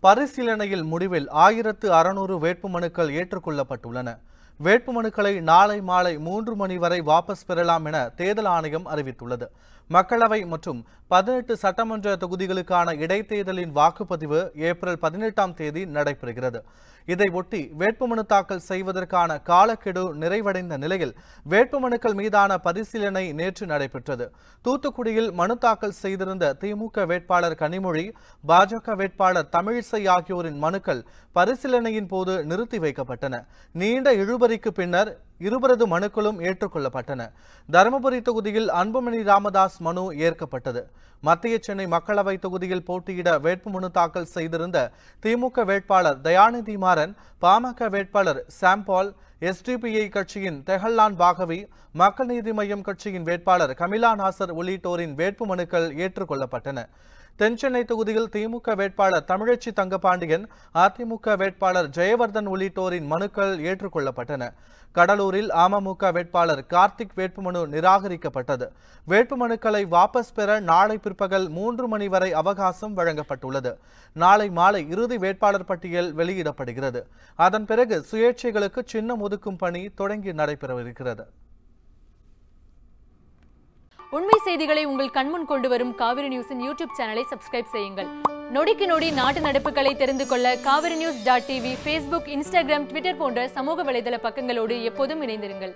பரிசீலனையில் முடிவில் 1600 வேட்புமனுக்கள் ஏற்றுக்கொள்ளப்பட்டுள்ளன. வேட்புமனுக்களை நாளை மாலை 3 மணி வரை வாபஸ் பெறலாம் என தேர்தல் ஆணையம் அறிவித்துள்ளது. மக்களவை மற்றும் 18 சட்டமன்ற தொகுதிகளுக்கான இடைத்தேர்தலின் வாக்குப்பதிவு ஏப்ரல் 18ஆம் தேதி நடைபெறுகிறது. இதையொட்டி வேட்புமனு தாக்கல் செய்வதற்கான காலக்கெடு நிறைவடைந்த நிலையில் வேட்புமனுக்கள் மீதான பரிசீலனை நேற்று நடைபெற்றது. தூத்துக்குடியில் மனு தாக்கல் செய்திருந்த திமுக வேட்பாளர் கனிமொழி, பாஜக வேட்பாளர் தமிழிசை ஆகியோரின் மனுக்கள் பரிசீலனையின் போது நிறுத்தி வைக்கப்பட்டன. நீண்ட இழுபறிக்கு பின்னர் இருவரது மனுக்களும் ஏற்றுக்கொள்ளப்பட்டன. தருமபுரி தொகுதியில் அன்புமணி ராமதாஸ் மனு ஏற்கப்பட்டது. மத்திய சென்னை மக்களவை தொகுதியில் போட்டியிட வேட்புமனு தாக்கல் செய்திருந்த திமுக வேட்பாளர் தயாநிதி மாறன், பாமக வேட்பாளர் சாம்பால், எஸ்டிபிஐ கட்சியின் தெஹல்லான் பாகவி, மக்கள் நீதி மய்யம் கட்சியின் வேட்பாளர் கமிலா நாசர் உள்ளிட்டோரின் வேட்புமனுக்கள் ஏற்றுக்கொள்ளப்பட்டன. தென்சென்னை தொகுதியில் திமுக வேட்பாளர் தமிழச்சி தங்கபாண்டியன், அதிமுக வேட்பாளர் ஜெயவர்தன் உள்ளிட்டோரின் மனுக்கள் ஏற்றுக்கொள்ளப்பட்டன. கடலூரில் அமமுக வேட்பாளர் கார்த்திக் வேட்புமனு நிராகரிக்கப்பட்டது. வேட்புமனுக்களை வாபஸ் பெற நாளை பிற்பகல் 3 மணி வரை அவகாசம் வழங்கப்பட்டுள்ளது. நாளை மாலை இறுதி வேட்பாளர் பட்டியல் வெளியிடப்படுகிறது. அதன் பிறகு சுயேட்சைகளுக்கு சின்னம் ஒதுக்கும் பணி தொடங்கி நடைபெறவிருக்கிறது. உண்மை செய்திகளை உங்கள் கண்முன் கொண்டு வரும் காவிரி நியூஸின் யூடியூப் சேனலை சப்ஸ்கிரைப் செய்யுங்கள். நொடிக்கு நொடி நாட்டு நடப்புகளை தெரிந்து கொள்ள kaverinews.tv, Facebook, Instagram, Twitter போன்ற சமூக வலைதள பக்கங்களோடு எப்போதும் இணைந்திருங்கள்.